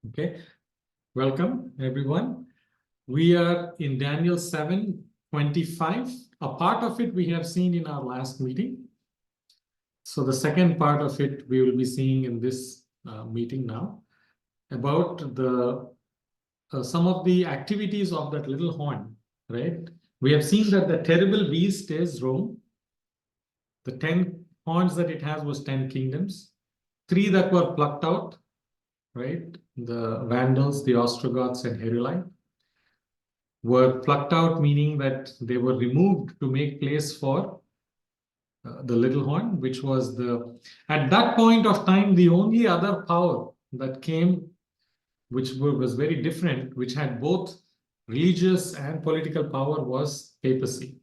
Okay, welcome everyone. We are in Daniel 7:25. A part of it we have seen in our last meeting. So the second part of it we will be seeing in this meeting now about the some of the activities of that little horn, right? We have seen that the terrible beast is Rome. The 10 horns that it has was 10 kingdoms. 3 that were plucked out, right? The Vandals, the Ostrogoths, and Heruli were plucked out, meaning that they were removed to make place for the little horn, which was at that point of time, the only other power that came, which was very different, which had both religious and political power, was papacy,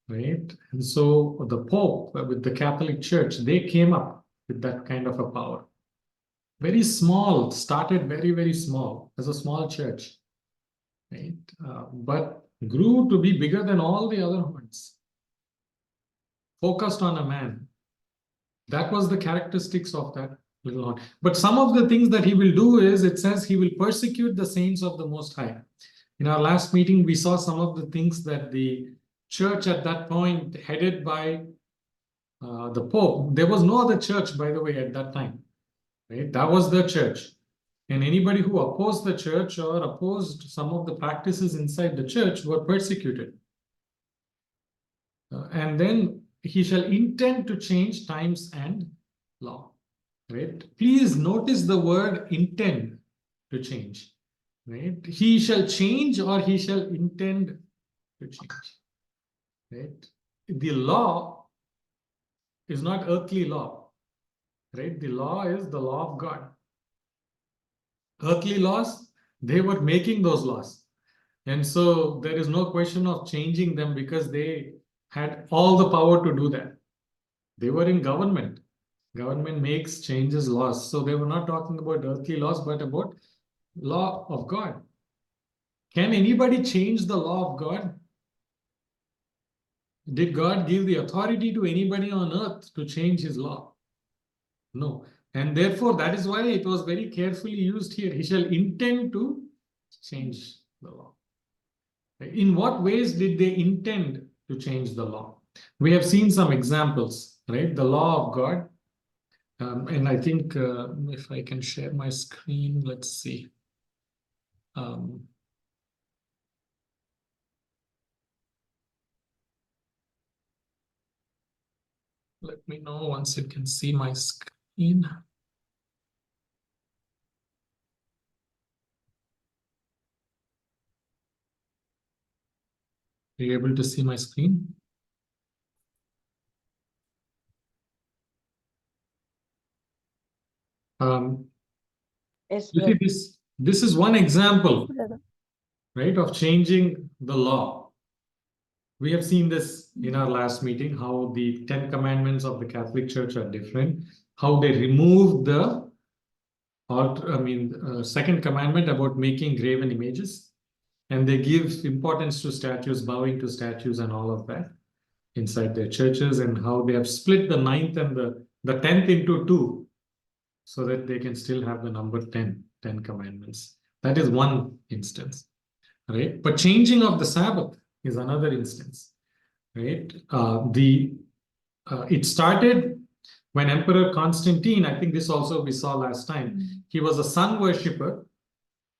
right? And so the Pope with the Catholic Church, they came up with that kind of a power. Very small, started very, very small as a small church, right? But grew to be bigger than all the other ones. Focused on a man. That was the characteristics of that little horn. But some of the things that he will do is, it says he will persecute the saints of the Most High. In our last meeting, we saw some of the things that the church at that point, headed by the Pope. There was no other church, by the way, at that time. Right? That was the church. And anybody who opposed the church or opposed some of the practices inside the church were persecuted. And then he shall intend to change times and law. Right? Please notice the word intend to change. Right? He shall change or he shall intend to change. Right? The law is not earthly law. Right? The law is the law of God. Earthly laws, they were making those laws. And so there is no question of changing them because they had all the power to do that. They were in government. Government makes, changes laws. So they were not talking about earthly laws, but about law of God. Can anybody change the law of God? Did God give the authority to anybody on earth to change his law? No. And therefore, that is why it was very carefully used here. He shall intend to change the law. In what ways did they intend to change the law? We have seen some examples, right? The law of God. And I think if I can share my screen, let's see. Let me know once you can see my screen. Are you able to see my screen? Yes, You see, this is one example, brother. right, of changing the law. We have seen this in our last meeting, how the 10 commandments of the Catholic Church are different, how they removed the second commandment about making graven images, and they give importance to statues, bowing to statues and all of that inside their churches, and how they have split the 9th and the 10th into 2 so that they can still have the number 10 commandments. That is one instance, right? But changing of the Sabbath is another instance, right? It started when Emperor Constantine, I think this also we saw last time, he was a sun worshipper.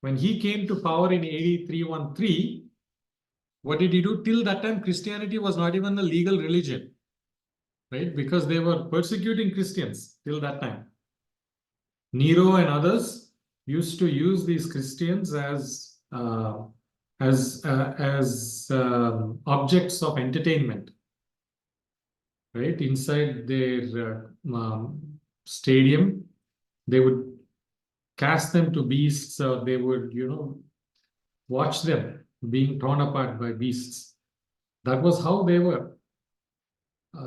When he came to power in AD 313, what did he do? Till that time, Christianity was not even a legal religion, right? Because they were persecuting Christians till that time. Nero and others used to use these Christians as objects of entertainment, right? Inside their stadium, they would cast them to beasts, or they would, watch them being torn apart by beasts. That was how they were.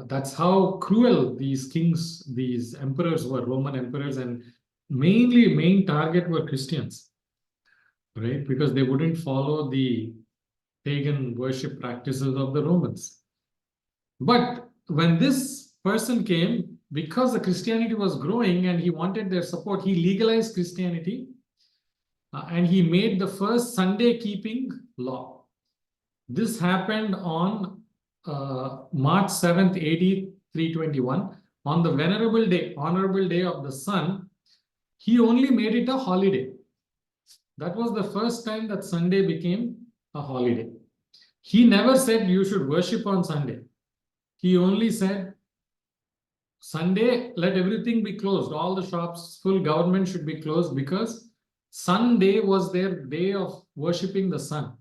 That's how cruel these kings, these emperors were, Roman emperors, and main target were Christians, right? Because they wouldn't follow the pagan worship practices of the Romans. But when this person came, because the Christianity was growing and he wanted their support, he legalized Christianity. and he made the first Sunday keeping law. This happened on March 7th, AD 321. On the honorable day of the sun, he only made it a holiday. That was the first time that Sunday became a holiday. He never said you should worship on Sunday. He only said, Sunday, let everything be closed. All the shops, full government should be closed because Sunday was their day of worshipping the sun.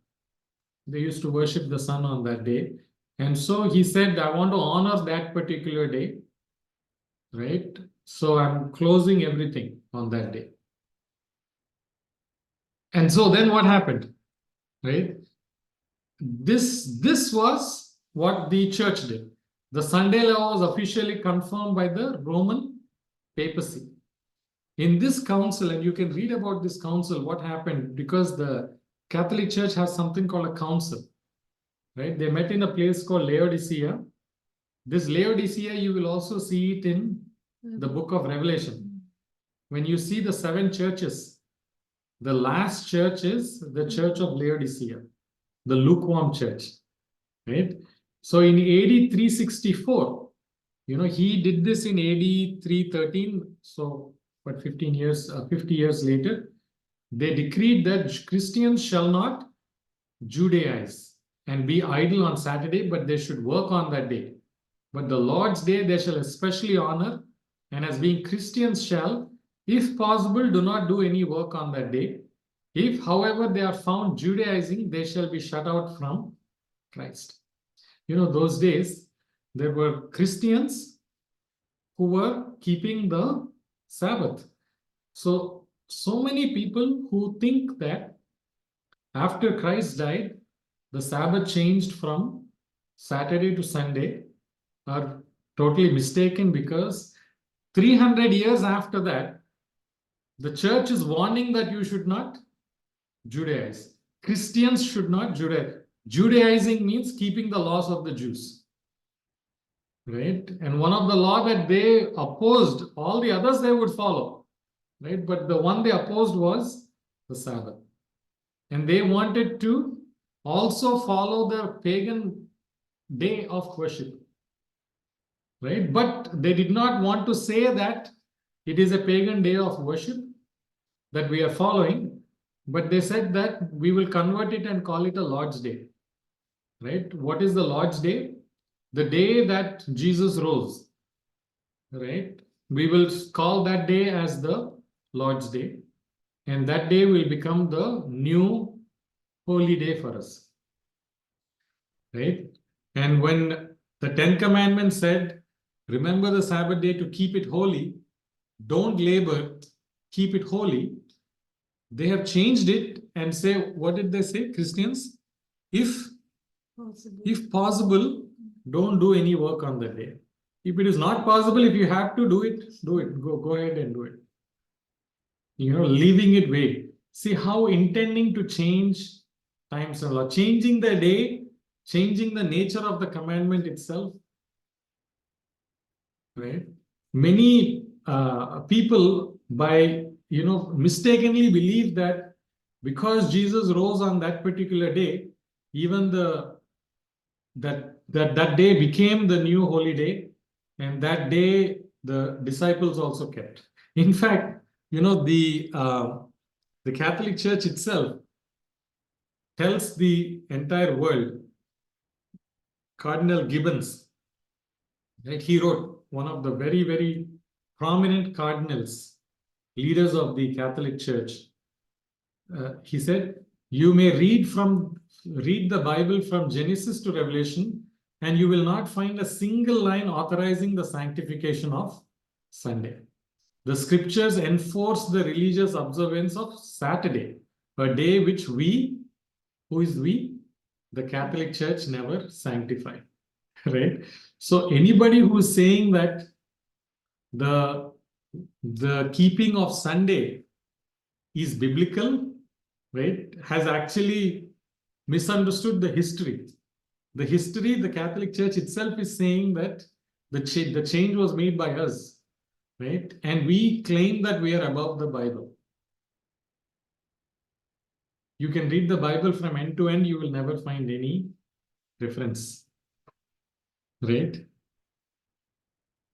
They used to worship the sun on that day. And so he said, I want to honor that particular day, right? So I'm closing everything on that day. And so then what happened, right? This was what the church did. The Sunday law was officially confirmed by the Roman papacy. In this council, and you can read about this council, what happened, because the Catholic Church has something called a council, right? They met in a place called Laodicea. This Laodicea, you will also see it in the book of Revelation. When you see the 7 churches, the last church is the church of Laodicea, the lukewarm church, right? So in AD 364, he did this in AD 313. So, but 50 years later, they decreed that Christians shall not Judaize and be idle on Saturday, but they should work on that day. But the Lord's day they shall especially honor, and as being Christians shall, if possible, do not do any work on that day. If, however, they are found Judaizing, they shall be shut out from Christ. Those days, there were Christians who were keeping the Sabbath. So many people who think that after Christ died, the Sabbath changed from Saturday to Sunday are totally mistaken, because 300 years after that, the church is warning that you should not Judaize. Christians should not Judaize. Judaizing means keeping the laws of the Jews, right? And one of the law that they opposed, all the others they would follow, right? But the one they opposed was the Sabbath. And they wanted to also follow the pagan day of worship, right? But they did not want to say that it is a pagan day of worship that we are following, but they said that we will convert it and call it a Lord's Day, right? What is the Lord's Day? The day that Jesus rose, right? We will call that day as the Lord's Day, and that day will become the new holy day for us, right? And when the 10 Commandments said, remember the Sabbath day to keep it holy, don't labor, keep it holy, they have changed it and say, what did they say, Christians? If possible, don't do any work on that day. If it is not possible, if you have to do it, do it. Go ahead and do it. Leaving it vague. See how intending to change times and law, changing the day, changing the nature of the commandment itself, right? Many people mistakenly believe that because Jesus rose on that particular day, even that day became the new holy day, and that day the disciples also kept. In fact, the Catholic Church itself tells the entire world. Cardinal Gibbons, right? He wrote, one of the very, very prominent cardinals, leaders of the Catholic Church. He said, you may read the Bible from Genesis to Revelation, and you will not find a single line authorizing the sanctification of Sunday. The scriptures enforce the religious observance of Saturday, a day which we, who is we? The Catholic Church never sanctified, right? So anybody who is saying that the keeping of Sunday is biblical, right, has actually misunderstood the history. The Catholic Church itself is saying that the change was made by us, right? And we claim that we are above the Bible. You can read the Bible from end to end, you will never find any reference, right?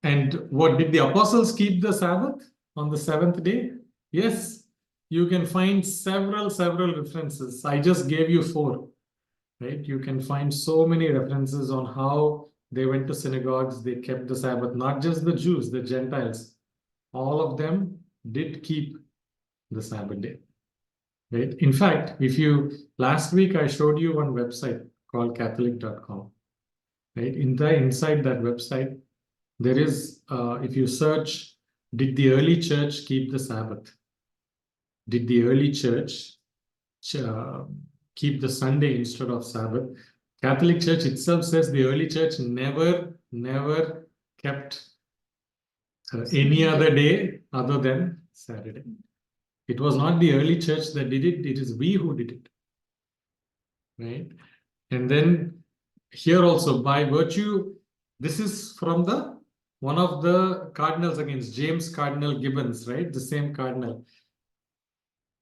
And what did the apostles keep the Sabbath on the seventh day? Yes, you can find several references. I just gave you 4, right? You can find so many references on how they went to synagogues, they kept the Sabbath, not just the Jews, the Gentiles. All of them did keep the Sabbath day, right? In fact, last week I showed you one website called Catholic.com, right? Inside that website, there is, if you search, did the early church keep the Sabbath? Did the early church keep the Sunday instead of Sabbath? Catholic Church itself says the early church never kept any other day other than Saturday. It was not the early church that did it, it is we who did it, right? And then here also, by virtue, this is from one of the cardinals against James Cardinal Gibbons, right? The same cardinal.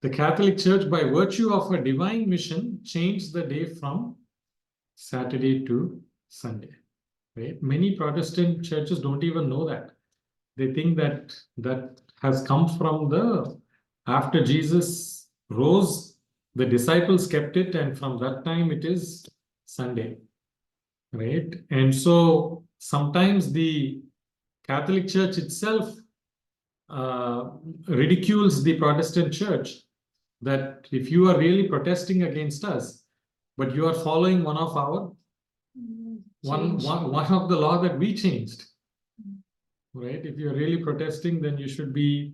The Catholic Church, by virtue of a divine mission, changed the day from Saturday to Sunday, right? Many Protestant churches don't even know that. They think that has come from after Jesus rose, the disciples kept it, and from that time it is Sunday, right? And so sometimes the Catholic Church itself ridicules the Protestant church, that if you are really protesting against us, but you are following one of the law that we changed, right? If you're really protesting, then you should be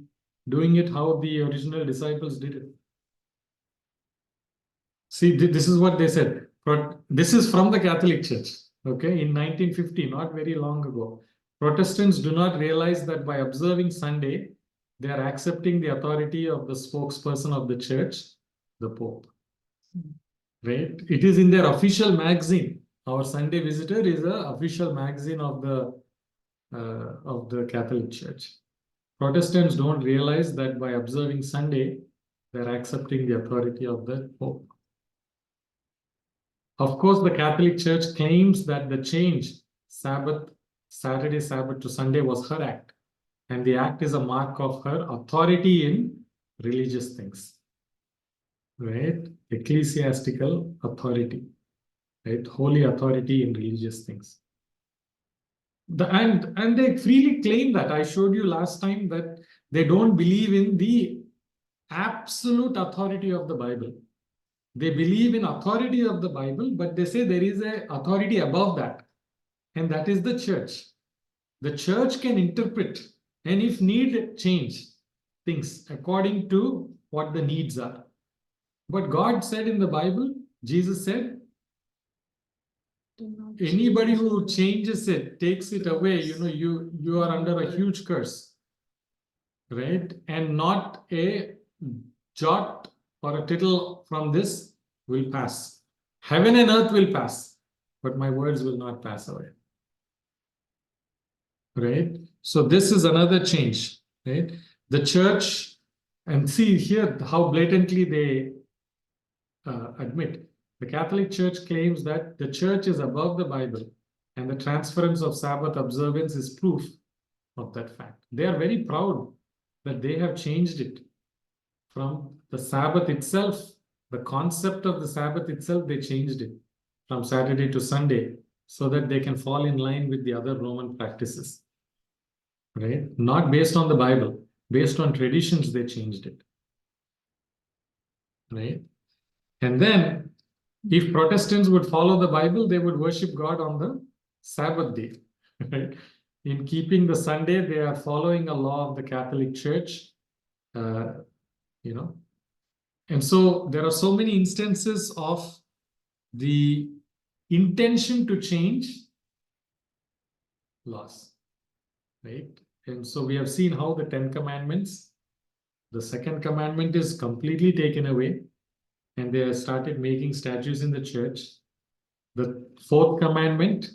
doing it how the original disciples did it. See, this is what they said. This is from the Catholic Church, okay, in 1950, not very long ago. Protestants do not realize that by observing Sunday, they are accepting the authority of the spokesperson of the church, the Pope, right? It is in their official magazine. Our Sunday Visitor is an official magazine of the Catholic Church. Protestants don't realize that by observing Sunday, they're accepting the authority of the Pope. Of course, the Catholic Church claims that the change, Saturday Sabbath to Sunday, was her act. And the act is a mark of her authority in religious things, right? Ecclesiastical authority, right? Holy authority in religious things. And they freely claim that. I showed you last time that they don't believe in the absolute authority of the Bible. They believe in authority of the Bible, but they say there is an authority above that, and that is the church. The church can interpret, and if need, change things according to what the needs are. But God said in the Bible, Jesus said, anybody who changes it, takes it away, you are under a huge curse, right? And not a jot or a tittle from this will pass. Heaven and earth will pass, but my words will not pass away, right? So this is another change, right? The church, and see here how blatantly they admit. The Catholic Church claims that the church is above the Bible, and the transference of Sabbath observance is proof of that fact. They are very proud that they have changed it from the Sabbath itself, the concept of the Sabbath itself, they changed it from Saturday to Sunday so that they can fall in line with the other Roman practices, right? Not based on the Bible, based on traditions, they changed it, right? And then if Protestants would follow the Bible, they would worship God on the Sabbath day, right? In keeping the Sunday, they are following a law of the Catholic Church, And so there are so many instances of the intention to change laws, right? And so we have seen how the 10 Commandments, the second commandment is completely taken away, and they have started making statues in the church. The fourth commandment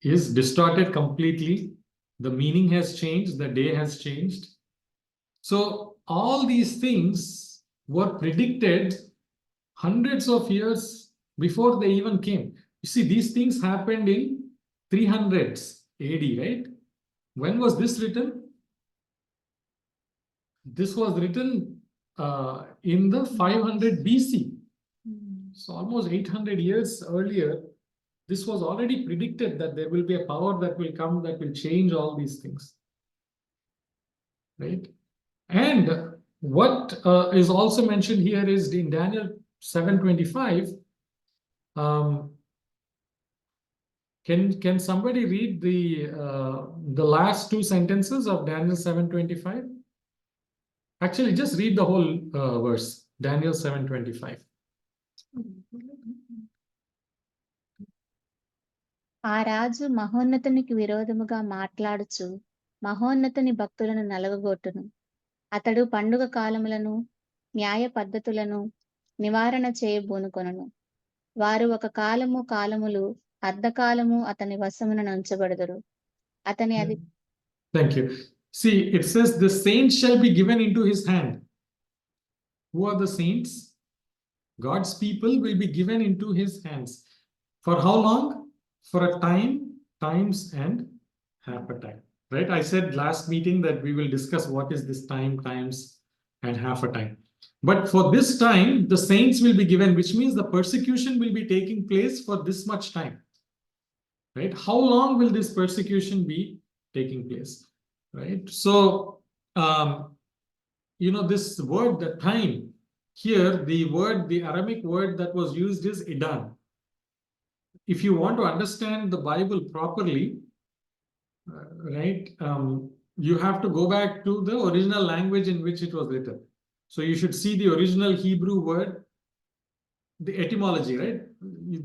is distorted completely. The meaning has changed, the day has changed. So all these things were predicted hundreds of years before they even came. You see, these things happened in 300s AD, right? When was this written? This was written in the 500 BC. So almost 800 years earlier, this was already predicted that there will be a power that will come that will change all these things. Right? And what is also mentioned here is in Daniel 7:25. Can somebody read the last two sentences of Daniel 7:25? Actually, just read the whole verse, Daniel 7:25. ఆ రాజు మహోన్నతునికి విరోధముగా మాట్లాడుచు మహోన్నతుని భక్తులను నలగగొట్టును. అతడు పండుగ కాలములను న్యాయ పద్ధతులను నివారణ చేయబూనుకొనును. వారు ఒక కాలములు అర్ధకాలము అతని వశమున నుంచబడుదురు. అతని అది Thank you. See, it says the saints shall be given into his hand. Who are the saints? God's people will be given into his hands. For how long? For a time, times, and half a time. Right? I said last meeting that we will discuss what is this time, times, and half a time. But for this time, the saints will be given, which means the persecution will be taking place for this much time. Right? How long will this persecution be taking place? Right? So, this word, the time, here, the Aramaic word that was used is idan. If you want to understand the Bible properly, right, you have to go back to the original language in which it was written. So you should see the original Hebrew word, the etymology, right?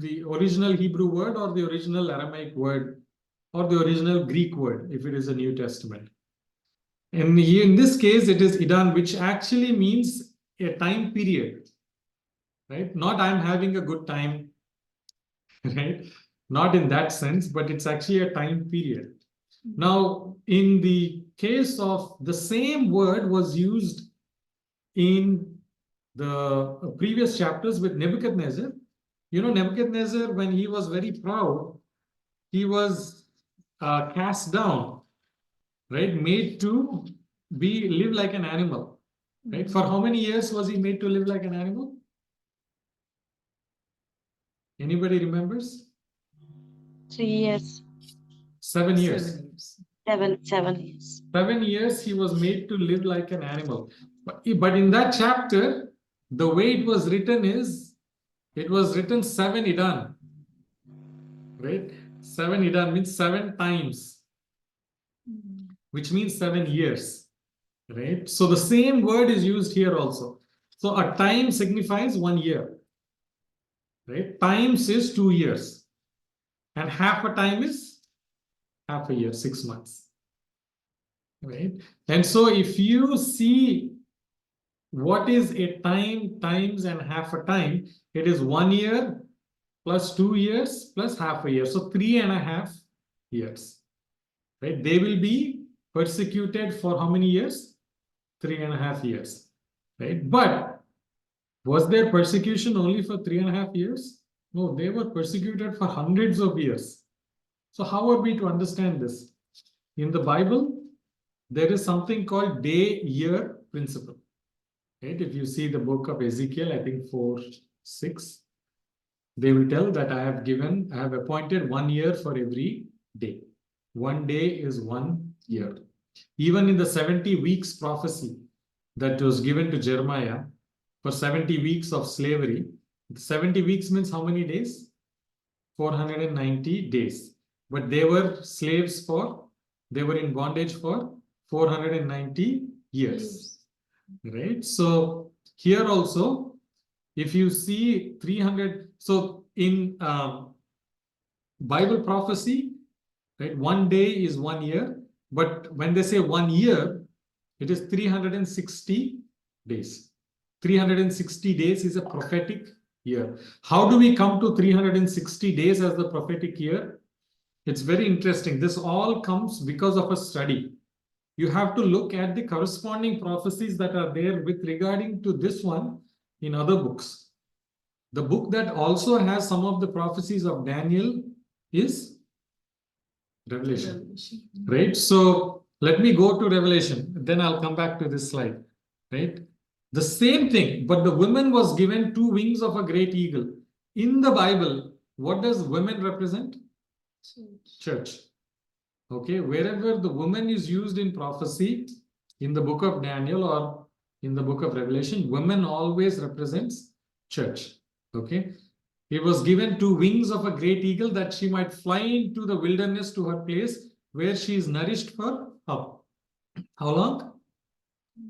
The original Hebrew word or the original Aramaic word or the original Greek word, if it is a New Testament. And here in this case, it is idan, which actually means a time period, right? Not I'm having a good time, right? Not in that sense, but it's actually a time period. Now, in the case of the same word was used in the previous chapters with Nebuchadnezzar. Nebuchadnezzar, when he was very proud, he was cast down, right? Made to live like an animal, right? For how many years was he made to live like an animal? Anybody remembers? 3 years. 7 years. 7 years. 7 years he was made to live like an animal. But in that chapter, the way it was written is, it was written 7 idan. Right? 7 idan means 7 times, which means 7 years. Right? So the same word is used here also. So a time signifies 1 year. Right? Times is 2 years. And half a time is half a year, 6 months. Right? And so if you see what is a time, times, and half a time, it is 1 year plus 2 years plus half a year. So 3.5 years. Right? They will be persecuted for how many years? 3.5 years. Right? But was there persecution only for 3.5 years? No, they were persecuted for hundreds of years. So how are we to understand this? In the Bible, there is something called day-year principle. Right? If you see the book of Ezekiel, I think 4:6, they will tell that I have appointed 1 year for every day. 1 day is 1 year. Even in the 70 weeks prophecy that was given to Jeremiah for 70 weeks of slavery, 70 weeks means how many days? 490 days. But they were slaves they were in bondage for 490 years. Right? So here also, if you see 300, so in Bible prophecy, right, 1 day is 1 year, but when they say 1 year, it is 360 days. 360 days is a prophetic year. How do we come to 360 days as the prophetic year? It's very interesting. This all comes because of a study. You have to look at the corresponding prophecies that are there with regarding to this one in other books. The book that also has some of the prophecies of Daniel is Revelation. Right? So let me go to Revelation, then I'll come back to this slide. Right? The same thing, but the woman was given 2 wings of a great eagle. In the Bible, what does women represent? Church. Okay, wherever the woman is used in prophecy, in the book of Daniel or in the book of Revelation, woman always represents church. Okay, he was given 2 wings of a great eagle that she might fly into the wilderness to her place where she is nourished for how long?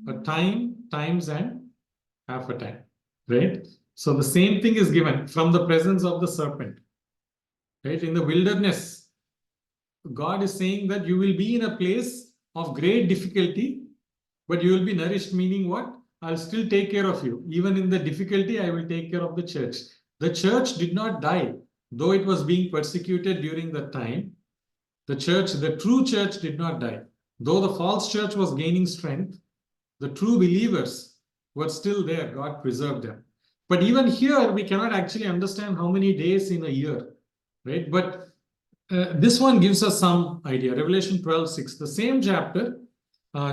A time, times, and half a time. Right? So the same thing is given from the presence of the serpent. Right? In the wilderness, God is saying that you will be in a place of great difficulty, but you will be nourished, meaning what? I'll still take care of you. Even in the difficulty, I will take care of the church. The church did not die, though it was being persecuted during that time. The church, the true church, did not die. Though the false church was gaining strength, the true believers were still there. God preserved them. But even here, we cannot actually understand how many days in a year, right? But this one gives us some idea. Revelation 12:6, the same chapter,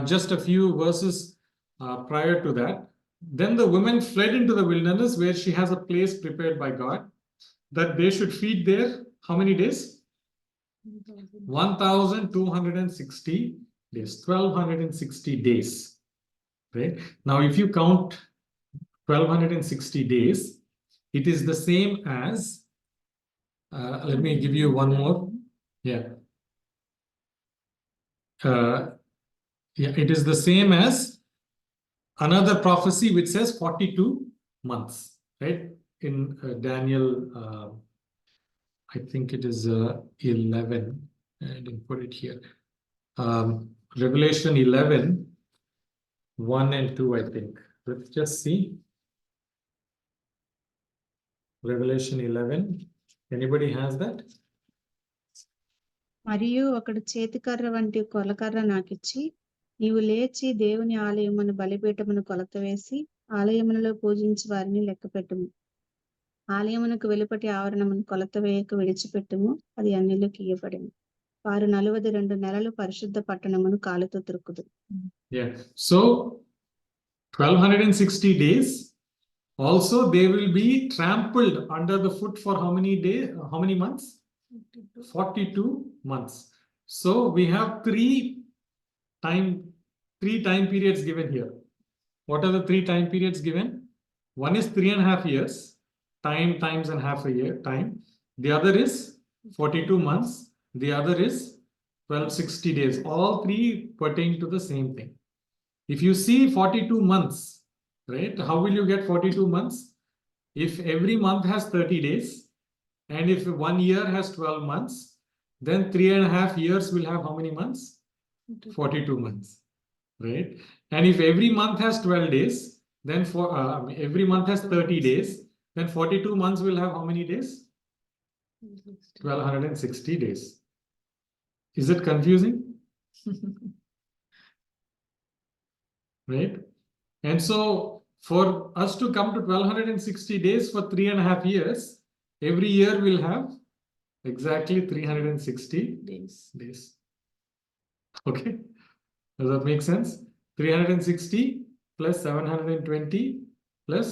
just a few verses prior to that. Then the woman fled into the wilderness where she has a place prepared by God that they should feed there. How many days? 1,260 days, 1,260 days. Right? Now, if you count 1,260 days, it is the same as, let me give you one more. Yeah. It is the same as another prophecy which says 42 months, right? In Daniel, I think it is 11. I didn't put it here. Revelation 11, 1 and 2, I think. Let's just see. Revelation 11. Anybody has that? మరియు ఒకడు చేతికర్ర వంటి కొలకర్ర నాకిచ్చి, నీవు లేచి దేవుని ఆలయమును బలిపీఠమును కొలత వేసి ఆలయములలో పూజించి వారిని లెక్కపెట్టుము. ఆలయమునకు వెలుపటి ఆవరణమును కొలత వేయక విడిచిపెట్టుము, అది అన్యులకు ఇయ్యబడింది. వారు 42 నెలలు పరిశుద్ధ పట్టణమును కాలుతో త్రొక్కుదురు. Yeah. So 1,260 days. Also, they will be trampled under the foot for how many days? How many months? 42 months. So we have three time periods given here. What are the 3 time periods given? One is 3.5 years, time, times, and half a year, time. The other is 42 months. The other is 1,260 days. All 3 pertain to the same thing. If you see 42 months, right? How will you get 42 months? If every month has 30 days, and if 1 year has 12 months, then 3.5 years will have how many months? 42 months, right? And if every month has 12 days, then every month has 30 days, then 42 months will have how many days? 1,260 days. Is it confusing? Right? And so for us to come to 1,260 days for 3.5 years, every year will have exactly 360 days. Okay? Does that make sense? 360 plus 720 plus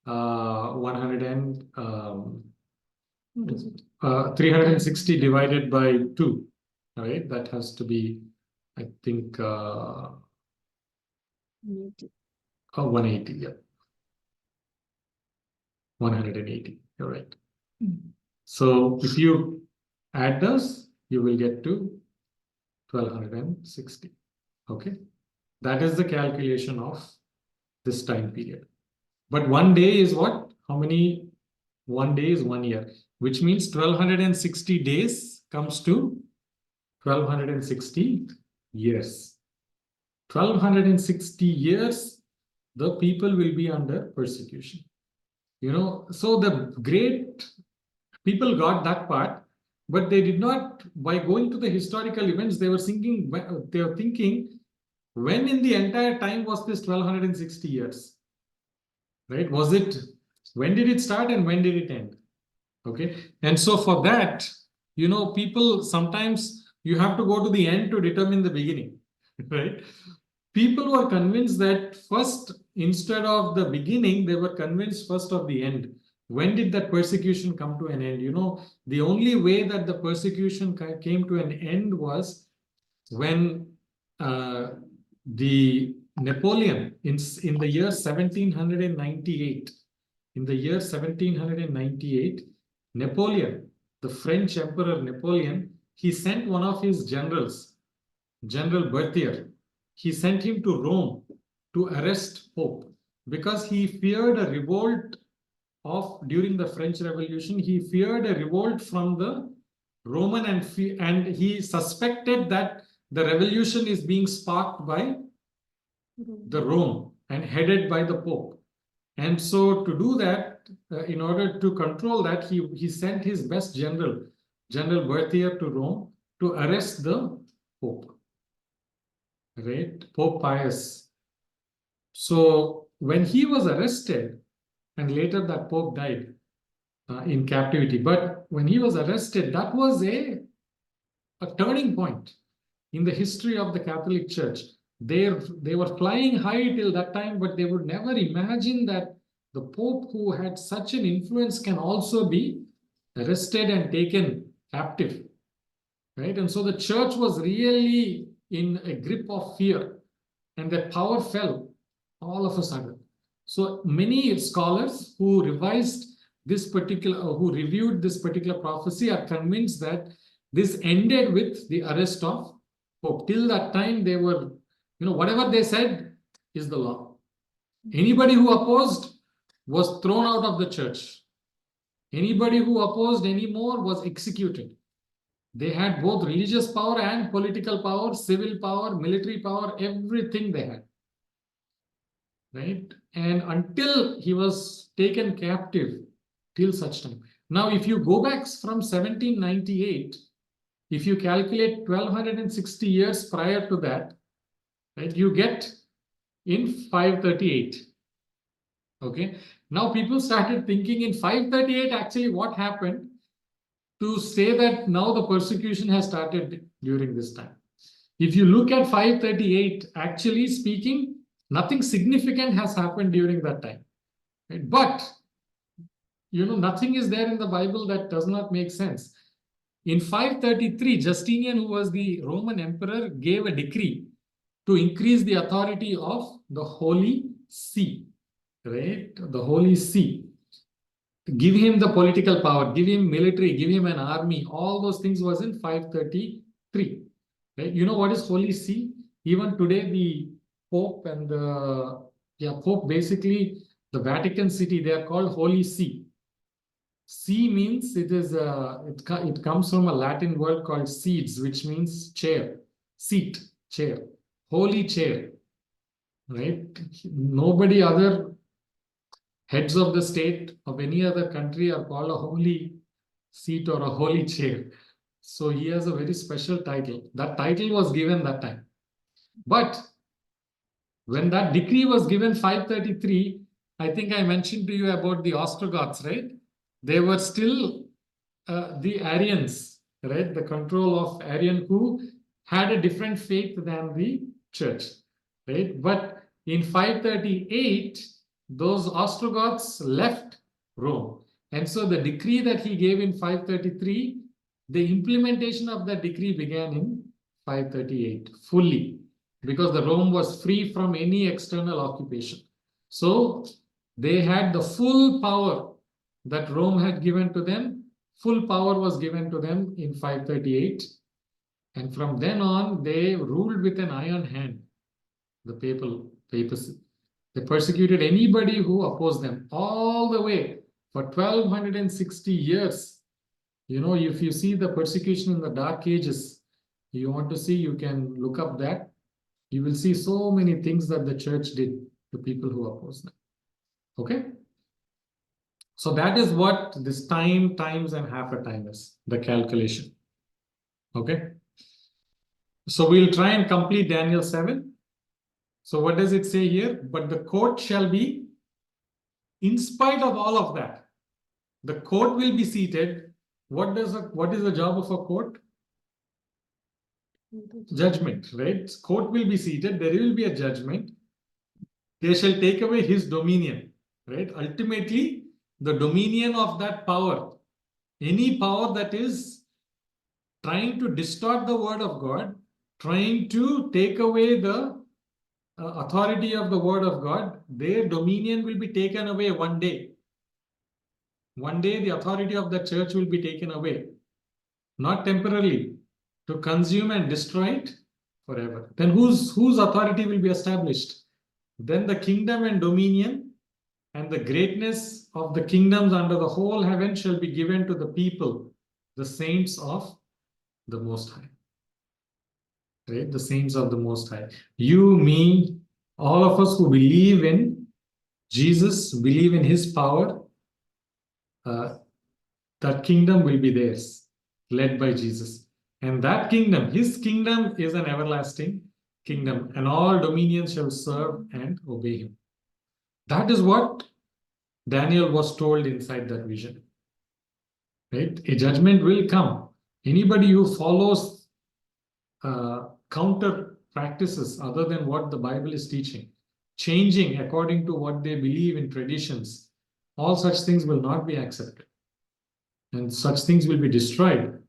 360 divided by 2. All right? That has to be, I think, 180, yeah. 180, you're right. So if you add those, you will get to 1,260. Okay, that is the calculation of this time period. But 1 day is what? How many? 1 day is 1 year, which means 1,260 days comes to 1,260 years. 1,260 years, the people will be under persecution. You know, so the great people got that part, but they did not, by going to the historical events, they were thinking, when in the entire time was this 1,260 years? Right? Was it When did it start and when did it end? Okay. And so for that, people sometimes you have to go to the end to determine the beginning, right? People were convinced that first, instead of the beginning, they were convinced first of the end. When did that persecution come to an end? The only way that the persecution came to an end was when the Napoleon in the year 1798, Napoleon, the French Emperor Napoleon, he sent one of his generals, General Berthier. He sent him to Rome to arrest Pope because he feared a revolt during the French Revolution. He feared a revolt from the Roman and he suspected that the revolution is being sparked by the Rome and headed by the Pope. And so to do that, in order to control that, he sent his best general, General Berthier, to Rome to arrest the Pope, right? Pope Pius. So when he was arrested, and later that Pope died in captivity, but when he was arrested, that was a turning point in the history of the Catholic Church. They were flying high till that time, but they would never imagine that the Pope, who had such an influence, can also be arrested and taken captive, right? And so the church was really in a grip of fear, and that power fell all of a sudden. So many scholars who reviewed this particular prophecy are convinced that this ended with the arrest of Pope. Till that time, they were, whatever they said is the law. Anybody who opposed was thrown out of the church. Anybody who opposed anymore was executed. They had both religious power and political power, civil power, military power, everything they had. Right? And until he was taken captive, till such time. Now, if you go back from 1798, if you calculate 1260 years prior to that, right, you get in 538. Okay. Now people started thinking in 538, actually what happened to say that now the persecution has started during this time. If you look at 538, actually speaking, nothing significant has happened during that time. Right? But, nothing is there in the Bible that does not make sense. In 533, Justinian, who was the Roman emperor, gave a decree to increase the authority of the Holy See, right? The Holy See. Give him the political power, give him military, give him an army. All those things was in 533. Right? You know what is Holy See? Even today, the Pope and Pope, basically the Vatican City, they are called Holy See. See means it comes from a Latin word called seeds, which means chair, seat, chair, holy chair, right? Nobody other heads of the state of any other country are called a holy seat or a holy chair. So he has a very special title. That title was given that time. But when that decree was given 533, I think I mentioned to you about the Ostrogoths, right? They were still the Arians, right? The control of Arian, who had a different faith than the church, right? But in 538, those Ostrogoths left Rome. And so the decree that he gave in 533, the implementation of that decree began in 538 fully, because the Rome was free from any external occupation. So they had the full power that Rome had given to them. Full power was given to them in 538. And from then on, they ruled with an iron hand, the papacy. They persecuted anybody who opposed them all the way for 1260 years. If you see the persecution in the Dark Ages, you want to see, you can look up that. You will see so many things that the church did to people who opposed them. Okay? So that is what this time, times, and half a time is, the calculation. Okay? So we'll try and complete Daniel 7. So what does it say here? But the court shall be in spite of all of that, the court will be seated. What is the job of a court? Judgment, right? Court will be seated. There will be a judgment. They shall take away his dominion, right? Ultimately, the dominion of that power, any power that is trying to distort the word of God, trying to take away the authority of the word of God, their dominion will be taken away one day. One day, the authority of the church will be taken away, not temporarily, to consume and destroy it forever. Then whose authority will be established? Then the kingdom and dominion and the greatness of the kingdoms under the whole heaven shall be given to the people, the saints of the Most High. Right? The saints of the Most High. You, me, all of us who believe in Jesus, believe in his power, that kingdom will be theirs, led by Jesus. And that kingdom, his kingdom, is an everlasting kingdom, and all dominions shall serve and obey him. That is what Daniel was told inside that vision. Right? A judgment will come. Anybody who follows counter practices other than what the Bible is teaching, changing according to what they believe in traditions, all such things will not be accepted. And such things will be destroyed.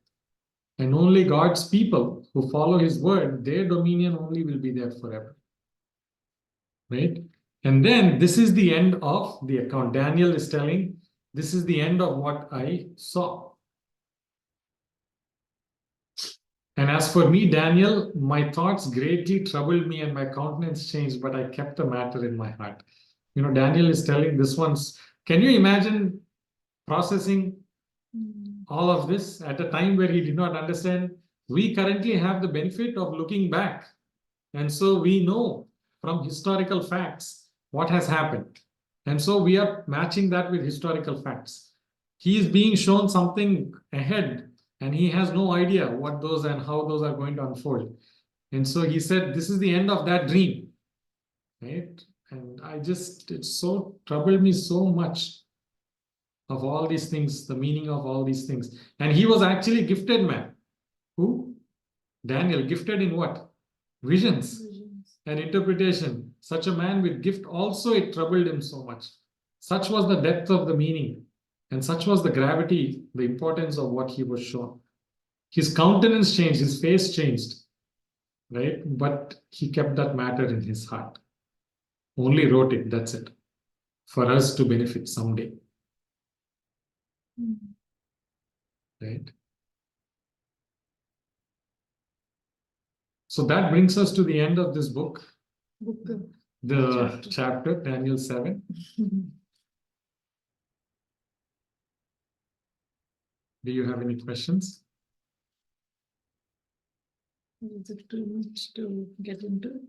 And only God's people who follow his word, their dominion only will be there forever. Right? And then this is the end of the account. Daniel is telling, this is the end of what I saw. And as for me, Daniel, my thoughts greatly troubled me and my countenance changed, but I kept the matter in my heart. You know, Daniel is telling this one's, can you imagine processing all of this at a time where he did not understand? We currently have the benefit of looking back. And so we know from historical facts what has happened. And so we are matching that with historical facts. He is being shown something ahead, and he has no idea what those and how those are going to unfold. And so he said, this is the end of that dream. Right? And it so troubled me so much of all these things, the meaning of all these things. And he was actually a gifted man. Who? Daniel, gifted in what? Visions and interpretation. Such a man with gift also, it troubled him so much. Such was the depth of the meaning, and such was the gravity, the importance of what he was shown. His countenance changed, his face changed, right? But he kept that matter in his heart. Only wrote it, that's it, for us to benefit someday. Right? So that brings us to the end of this book, the chapter, Daniel 7. Do you have any questions? Is it too much to get into?